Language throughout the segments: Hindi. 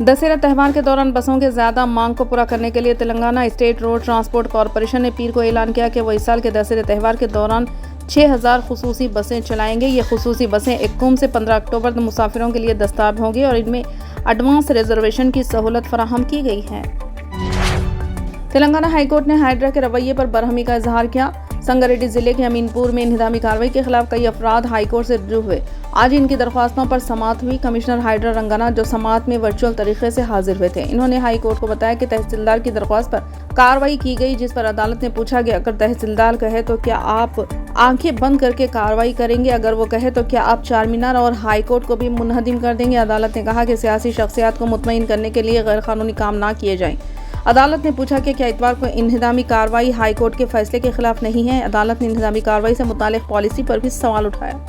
दशहरा त्यौहार के दौरान बसों के ज्यादा मांग को पूरा करने के लिए Telangana state road transport corporation ने पीर को ऐलान किया कि वो इस साल के दशहरा त्यौहार के दौरान 6000 खुसूसी बसें चलाएंगे। ये खुसूसी बसें 1 से 15 अक्टूबर तक मुसाफिरों के लिए दस्ताब होंगी और इनमें एडवांस रिजर्वेशन की सहूलत फराहम की गई है। तेलंगाना हाईकोर्ट ने हाइड्रा के रवैये पर बरहमी का इजहार किया। संगारेड्डी जिले के अमीनपुर में इंतजामी कार्रवाई के खिलाफ कई अफराद हाईकोर्ट से रुजू हुए। आज इनकी दरख्वास्तों पर समाअत हुई। कमिश्नर हाइड्रा रंगाना जो समाअत में वर्चुअल तरीके से हाजिर हुए थे, इन्होंने हाईकोर्ट को बताया कि तहसीलदार की दरख्वास्त पर कार्रवाई की गई, जिस पर अदालत ने पूछा कि अगर तहसीलदार कहे तो क्या आप आंखें बंद करके कार्रवाई करेंगे, अगर वो कहे तो क्या आप चारमीनार और हाईकोर्ट को भी मुनहदिम कर देंगे। अदालत ने कहा कि सियासी शख्सियात को मुतमईन करने के लिए गैर कानूनी काम ना किए जाएं। अदालत ने पूछा कि क्या इतवार को इंतजामी कार्रवाई हाईकोर्ट के फैसले के खिलाफ नहीं है। अदालत ने इंतजामी कार्रवाई से मुतालिक पॉलिसी पर भी सवाल उठाया।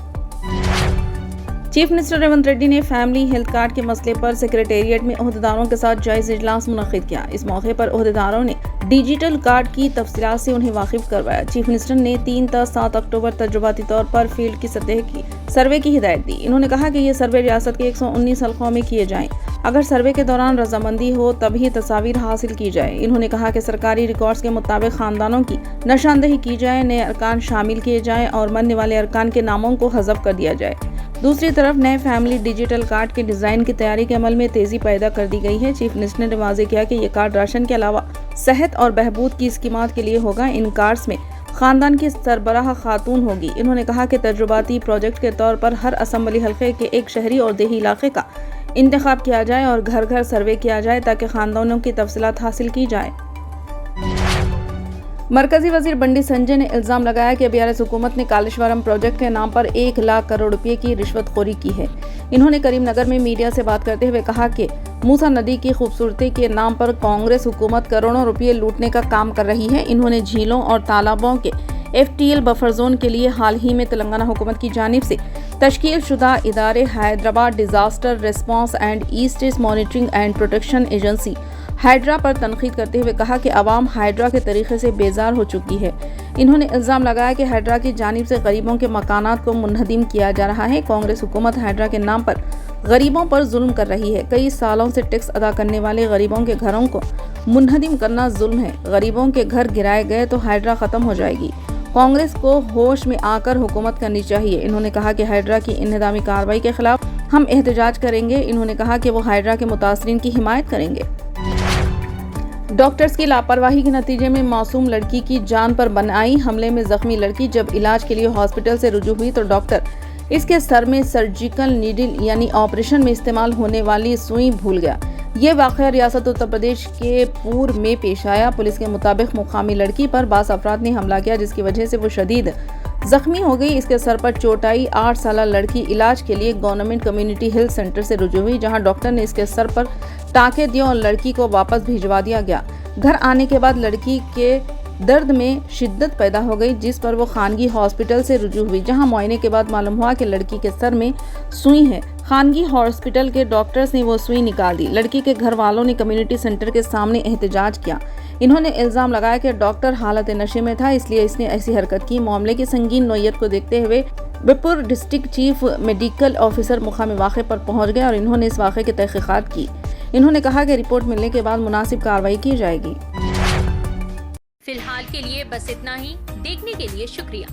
चीफ मिनिस्टर रेवंत रेड्डी ने फैमिली हेल्थ कार्ड के मसले पर सेक्रेटेरिएट में ओहदेदारों के साथ जायज़ा इजलास मुनक्किद किया। इस मौके पर ओहदेदारों ने डिजिटल कार्ड की तफसीलात से उन्हें वाकिफ करवाया। चीफ मिनिस्टर ने 3 से 7 अक्टूबर तजुर्बाती तौर पर फील्ड की सतह की सर्वे की हिदायत दी। इन्होंने कहा कि ये सर्वे रियासत के 119 हल्कों में किए जाएं। अगर सर्वे के दौरान रजामंदी हो तभी तस्वीर हासिल की जाए। इन्होंने कहा कि सरकारी रिकॉर्ड्स के मुताबिक खानदानों की निशानदेही की जाए, नए अरकान शामिल किए जाएं और मरने वाले अरकान के नामों को हज़फ कर दिया जाए। दूसरी तरफ नए फैमिली डिजिटल कार्ड के डिज़ाइन की तैयारी के अमल में तेज़ी पैदा कर दी गई है। चीफ मिनिस्टर ने वाज़ेह किया कि ये कार्ड राशन के अलावा सेहत और बहबूद की स्कीमात के लिए होगा। इन कार्ड्स में खानदान की सरबराह खातून होगी। इन्होंने कहा कि तजुर्बाती प्रोजेक्ट के तौर पर हर असम्बली हल्के के एक शहरी और देही इलाके का इंतखाब किया जाए और घर घर सर्वे किया जाए ताकि खानदानों की तफसीलात हासिल की जाए। मरकजी वजीर बंडी संजय ने इल्जाम लगाया कि बीआरएस हुकूमत ने कालेश्वरम प्रोजेक्ट के नाम पर 1 लाख करोड़ रुपए की रिश्वतखोरी की है। इन्होंने करीमनगर में मीडिया से बात करते हुए कहा कि मूसा नदी की खूबसूरती के नाम पर कांग्रेस हुकूमत करोड़ों रुपए लूटने का काम कर रही है। इन्होंने झीलों और तालाबों के FTL बफर जोन के लिए हाल ही में तेलंगाना हुकूमत की जानिब से तश्कील शुदा इदारे Hyderabad disaster response and east east monitoring and protection agency hydra पर तनकीद करते हुए कहा कि अवाम हाइड्रा के तरीके से बेजार हो चुकी है। इन्होंने इल्जाम लगाया कि हाइड्रा की जानिब से गरीबों के मकानात को मुनहदिम किया जा रहा है। कांग्रेस हुकूमत हाइड्रा के नाम पर गरीबों पर जुल्म कर रही है। कई सालों से टैक्स अदा करने वाले गरीबों के घरों को मुनहदिम करना जुल्म है। गरीबों के घर गिराए गए तो हाइड्रा खत्म हो जाएगी। कांग्रेस को होश में आकर हुकूमत करनी चाहिए। इन्होंने कहा कि हाइड्रा की इंतजामी कार्रवाई के खिलाफ हम एहतजाज करेंगे। इन्होंने कहा कि वो हाइड्रा के मुतासरीन की हिमायत करेंगे। डॉक्टर्स की लापरवाही के नतीजे में मासूम लड़की की जान पर बनाई हमले में जख्मी लड़की जब इलाज के लिए हॉस्पिटल से रुजू हुई तो डॉक्टर इसके सर में सर्जिकल नीडल यानी ऑपरेशन में इस्तेमाल होने वाली सुई भूल गया। ये वाक़या रियासत उत्तर प्रदेश के पूर्व में पेश आया। पुलिस के मुताबिक मुकामी लड़की पर बास अफराद ने हमला किया जिसकी वजह से वो शदीद जख्मी हो गई। इसके सर पर चोट आई। 8 साल लड़की इलाज के लिए गवर्नमेंट कम्युनिटी हेल्थ सेंटर से रुजू हुई, जहां डॉक्टर ने इसके सर पर टाँके दिए और लड़की को वापस भिजवा दिया गया। घर आने के बाद लड़की के दर्द में शिद्दत पैदा हो गई, जिस पर वो खानगी हॉस्पिटल से रुजू हुई, जहां मुआयने के बाद मालूम हुआ कि लड़की के सर में सुई है। खानगी हॉस्पिटल के डॉक्टर्स ने वो सुई निकाल दी। लड़की के घर वालों ने कम्युनिटी सेंटर के सामने एहतजाज किया। इन्होंने इल्जाम लगाया कि डॉक्टर हालत नशे में था, इसलिए इसने ऐसी हरकत की। मामले की संगीन नोयत को देखते हुए बिपुर डिस्ट्रिक्ट चीफ मेडिकल ऑफिसर मुकामी वाक़े पर पहुंच गए और इन्होंने इस वाक़े की तहकीकात की। इन्होंने कहा कि रिपोर्ट मिलने के बाद मुनासिब कार्रवाई की जाएगी। फिलहाल के लिए बस इतना ही। देखने के लिए शुक्रिया।